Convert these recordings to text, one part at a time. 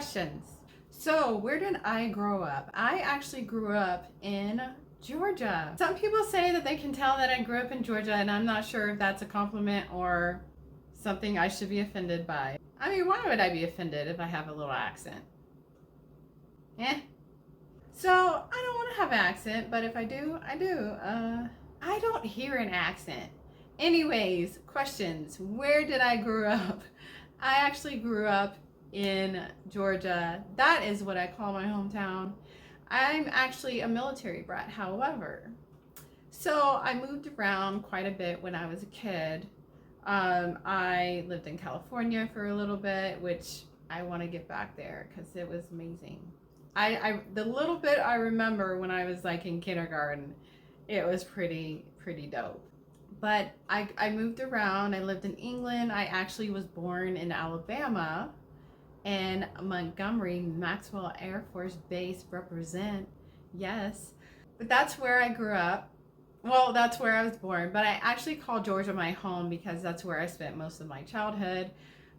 questions. So, where did I grow up? I actually grew up in Georgia. Some people say that they can tell that I grew up in Georgia, and I'm not sure if that's a compliment or something I should be offended by. I mean, why would I be offended if I have a little accent? Eh? So, I don't want to have an accent, but if I do, I do. I don't hear an accent. Anyways, questions. Where did I grow up? I actually grew up in Georgia. That is what I call my hometown. I'm actually a military brat, however. So I moved around quite a bit when I was a kid. I lived in California for a little bit, which I want to get back there because it was amazing. The little bit I remember when I was like in kindergarten, it was pretty dope. But I moved around. I lived in England. I actually was born in Alabama, and Montgomery, Maxwell Air Force Base represent. Yes. But that's where I grew up. Well, that's where I was born, but I actually call Georgia my home because that's where I spent most of my childhood.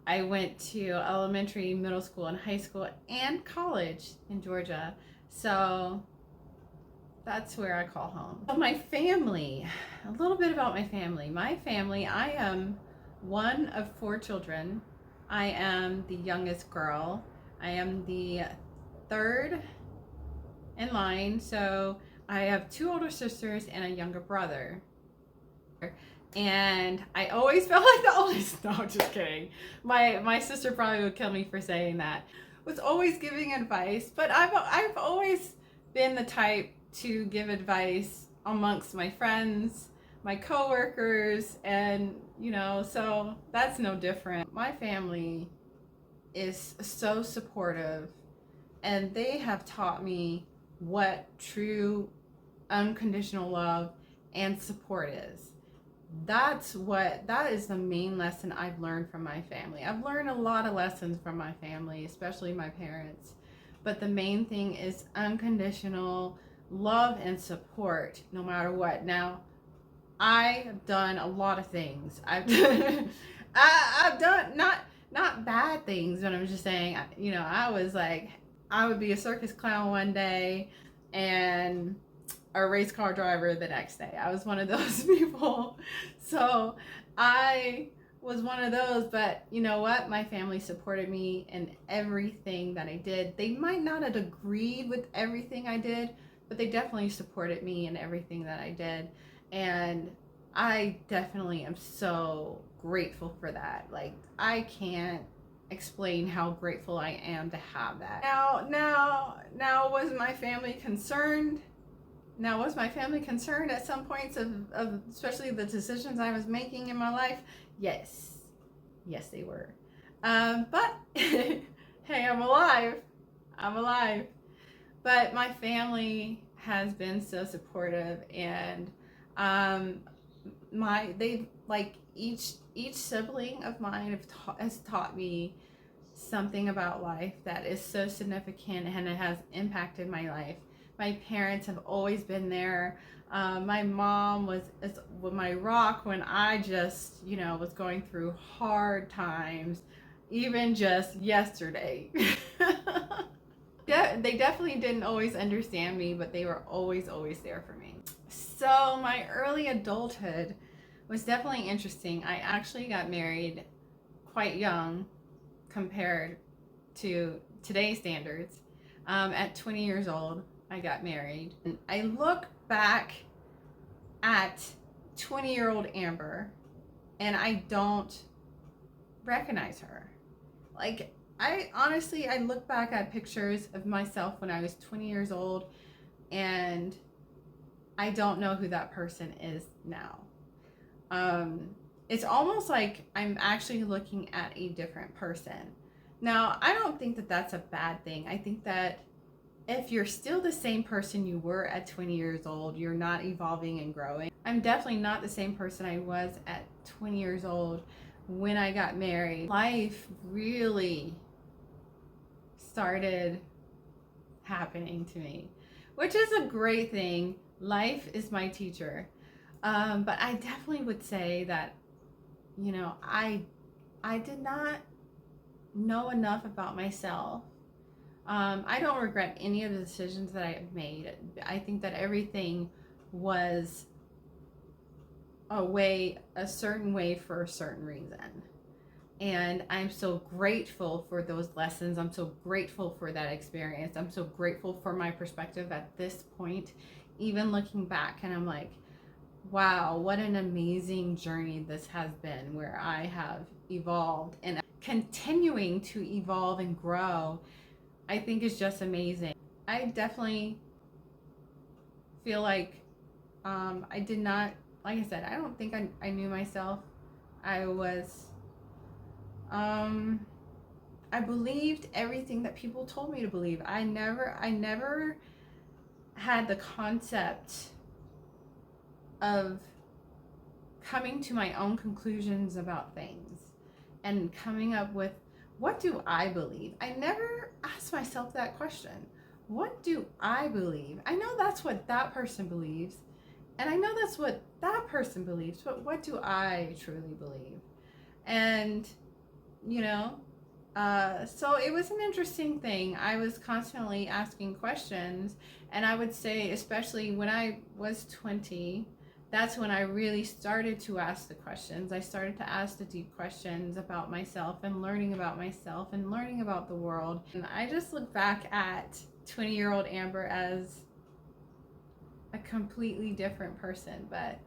I went to elementary, middle school, and high school, and college in Georgia. So that's where I call home. So my family, a little bit about my family. My family, I am one of 4 children. I am the youngest girl. I am the third in line. So I have 2 older sisters and a younger brother. And I always felt like the oldest. No, just kidding. My sister probably would kill me for saying that. Was always giving advice, but I've always been the type to give advice amongst my friends, my coworkers, and so that's no different. My family is so supportive, and they have taught me what true unconditional love and support is. That is the main lesson I've learned from my family. I've learned a lot of lessons from my family, especially my parents, but the main thing is unconditional love and support no matter what. Now, I have done a lot of things. I've done not bad things, but I'm just saying, I was like, I would be a circus clown one day and a race car driver the next day. I was one of those people. So I was one of those, but you know what? My family supported me in everything that I did. They might not have agreed with everything I did, but they definitely supported me in everything that I did. And I definitely am so grateful for that. Like, I can't explain how grateful I am to have that. Now was my family concerned? Now, was my family concerned at some points of especially the decisions I was making in my life? Yes. Yes, they were. But, hey, I'm alive. I'm alive. But my family has been so supportive, and each sibling of mine has taught me something about life that is so significant, and it has impacted my life. My parents have always been there. My mom was my rock when I just, was going through hard times, even just yesterday. Yeah, they definitely didn't always understand me, but they were always there for me. So my early adulthood was definitely interesting. I actually got married quite young compared to today's standards. At 20 years old, I got married. And I look back at 20-year-old Amber, and I don't recognize her. Like, I look back at pictures of myself when I was 20 years old, and I don't know who that person is now. It's almost like I'm actually looking at a different person. Now, I don't think that that's a bad thing. I think that if you're still the same person you were at 20 years old, you're not evolving and growing. I'm definitely not the same person I was at 20 years old when I got married. Life really started happening to me, which is a great thing. Life is my teacher. But I definitely would say that, I did not know enough about myself I don't regret any of the decisions that I have made. I think that everything was a certain way for a certain reason. And I'm so grateful for those lessons. I'm so grateful for that experience. I'm so grateful for my perspective at this point, even looking back. And I'm like, wow, what an amazing journey this has been, where I have evolved and continuing to evolve and grow. I think is just amazing. I definitely feel like I did not, like I said, I don't think I knew myself. I was, I believed everything that people told me to believe. I never had the concept of coming to my own conclusions about things and coming up with, what do I believe? I never asked myself that question. What do I believe? I know that's what that person believes, and I know that's what that person believes, but what do I truly believe? And, you know, so it was an interesting thing. I was constantly asking questions, and I would say, especially when I was 20, that's when I really started to ask the questions. I started to ask the deep questions about myself and learning about myself and learning about the world. And I just look back at 20-year-old Amber as a completely different person, but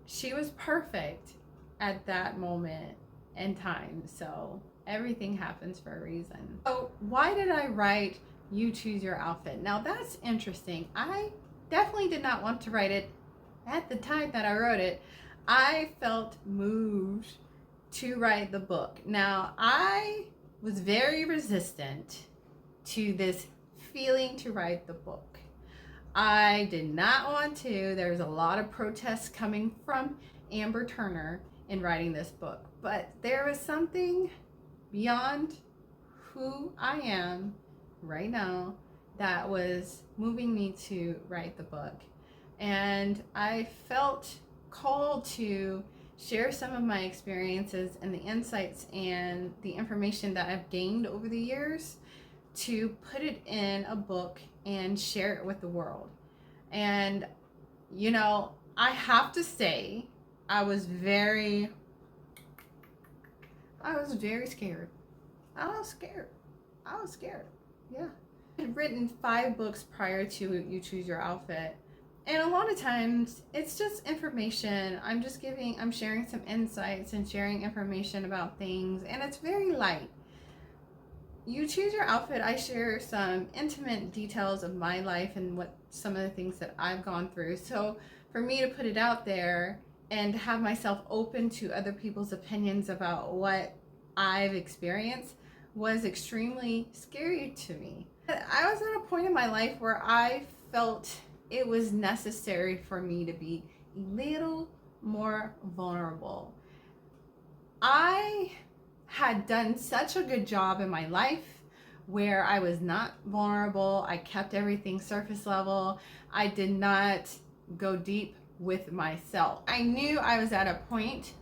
she was perfect at that moment in time. So everything happens for a reason. So why did I write You Choose Your Outfit? Now that's interesting. I definitely did not want to write it at the time that I wrote it. I felt moved to write the book. Now, I was very resistant to this feeling to write the book. I did not want to. There was a lot of protests coming from Amber Turner in writing this book, but there was something beyond who I am right now that was moving me to write the book. And I felt called to share some of my experiences and the insights and the information that I've gained over the years to put it in a book and share it with the world. And, you know, I have to say, I was very scared. I was scared. Yeah. I had written 5 books prior to You Choose Your Outfit. And a lot of times it's just information. I'm sharing some insights and sharing information about things, and it's very light. You Choose Your Outfit, I share some intimate details of my life and what some of the things that I've gone through. So for me to put it out there and have myself open to other people's opinions about what I've experienced was extremely scary to me. I was at a point in my life where I felt it was necessary for me to be a little more vulnerable. I had done such a good job in my life where I was not vulnerable. I kept everything surface level. I did not go deep with myself. I knew I was at a point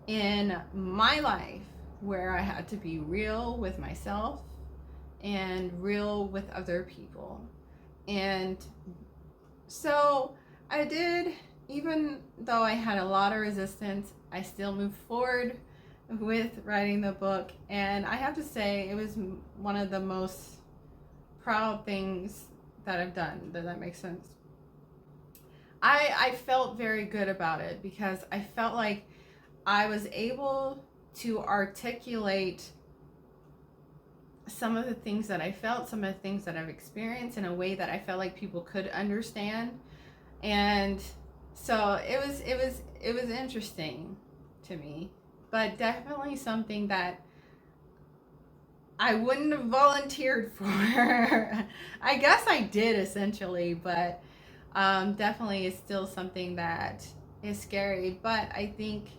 in my life where I had to be real with myself and real with other people. And so I did, even though I had a lot of resistance, I still moved forward with writing the book. And I have to say, it was one of the most proud things that I've done. Does that make sense? I felt very good about it because I felt like I was able to articulate some of the things that I felt, some of the things that I've experienced in a way that I felt like people could understand. And so it was interesting to me, but definitely something that I wouldn't have volunteered for. I guess I did essentially, but definitely is still something that is scary. But I think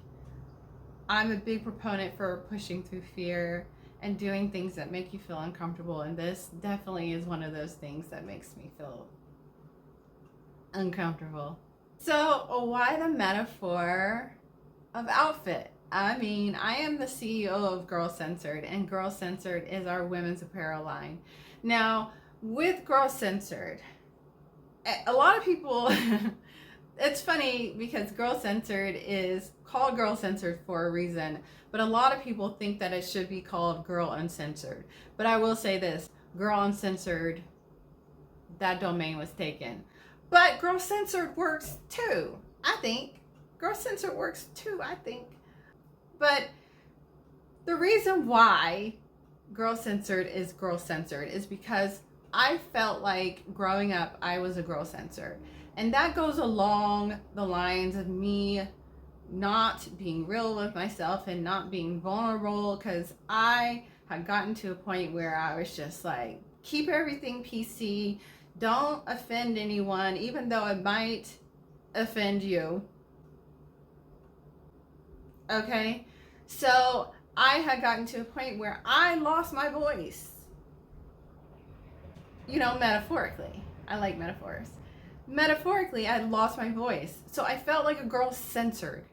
I'm a big proponent for pushing through fear and doing things that make you feel uncomfortable, and this definitely is one of those things that makes me feel uncomfortable. So why the metaphor of outfit? I mean, I am the CEO of Girl Censored, and Girl Censored is our women's apparel line. Now, with Girl Censored, a lot of people, it's funny because Girl Censored is called Girl Censored for a reason, but a lot of people think that it should be called Girl Uncensored. But I will say this, Girl Uncensored, that domain was taken. But Girl Censored works too, I think. Girl Censored works too, I think. But the reason why Girl Censored is because I felt like growing up I was a girl censored. And that goes along the lines of me not being real with myself and not being vulnerable, because I had gotten to a point where I was just like, keep everything PC, don't offend anyone, even though it might offend you. Okay? So I had gotten to a point where I lost my voice. You know, metaphorically. I like metaphors. Metaphorically, I lost my voice. So I felt like a girl censored.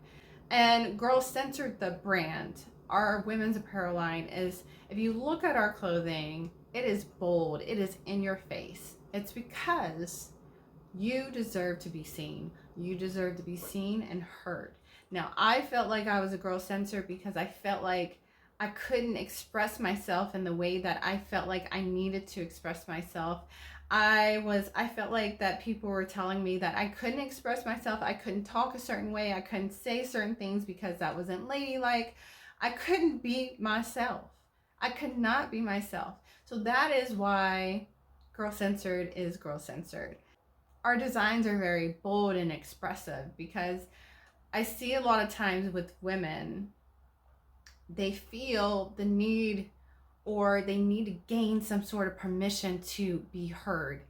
And Girl Censored, the brand, our women's apparel line, is, if you look at our clothing, it is bold. It is in your face. It's because you deserve to be seen. You deserve to be seen and heard. Now, I felt like I was a girl censored because I felt like I couldn't express myself in the way that I felt like I needed to express myself. I felt like that people were telling me that I couldn't express myself. I couldn't talk a certain way. I couldn't say certain things because that wasn't ladylike. I couldn't be myself. I could not be myself. So that is why Girl Censored is Girl Censored. Our designs are very bold and expressive because I see a lot of times with women, they feel the need, or they need to gain some sort of permission to be heard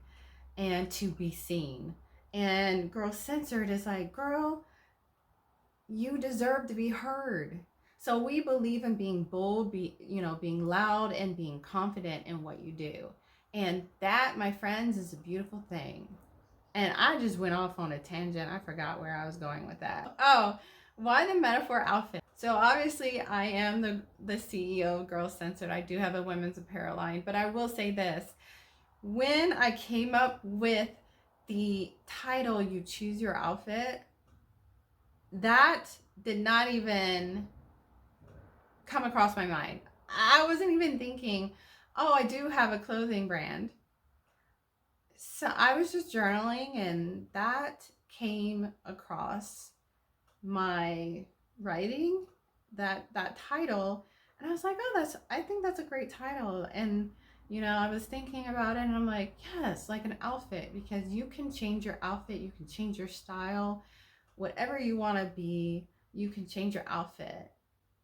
and to be seen. And Girl Censored is like, girl, you deserve to be heard. So we believe in being bold, being loud and being confident in what you do. And that, my friends, is a beautiful thing. And I just went off on a tangent. I forgot where I was going with that. Oh, why the metaphor outfit? So obviously I am the CEO of Girl Censored. I do have a women's apparel line, but I will say this. When I came up with the title, You Choose Your Outfit, that did not even come across my mind. I wasn't even thinking, oh, I do have a clothing brand. So I was just journaling and that came across my writing, that title, and I was like, oh, I think that's a great title. And I was thinking about it and I'm like, yes, like an outfit, because you can change your outfit, you can change your style, whatever you want to be, you can change your outfit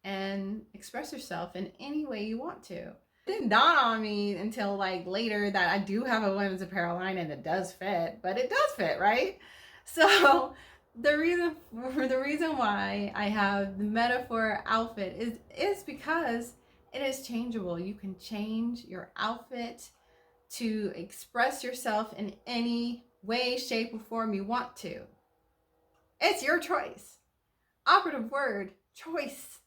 and express yourself in any way you want to. It didn't dawn on me until like later that I do have a women's apparel line and it does fit, but it does fit, right? So the reason why I have the metaphor outfit is because it is changeable. You can change your outfit to express yourself in any way, shape, or form you want to. It's your choice. Operative word, choice.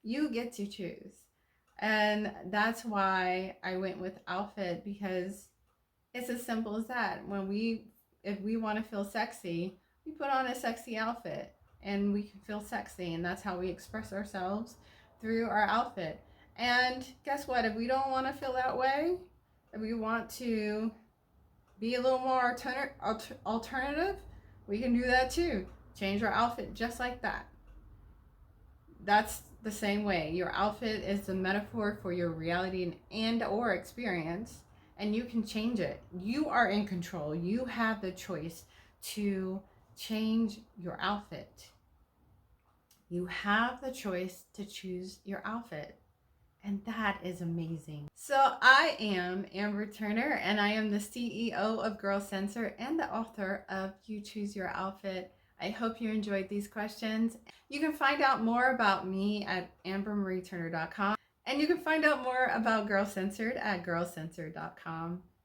You get to choose. And that's why I went with outfit, because it's as simple as that. If we want to feel sexy, we put on a sexy outfit and we can feel sexy, and that's how we express ourselves, through our outfit. And guess what? If we don't want to feel that way, if we want to be a little more alternative, we can do that too. Change our outfit just like that. That's the same way. Your outfit is the metaphor for your reality and or experience, and you can change it. You are in control. You have the choice to change your outfit. You have the choice to choose your outfit. And that is amazing. So I am Amber Turner, and I am the CEO of Girl Censored and the author of You Choose Your Outfit. I hope you enjoyed these questions. You can find out more about me at ambermarieturner.com, and you can find out more about Girl Censored at girlcensored.com.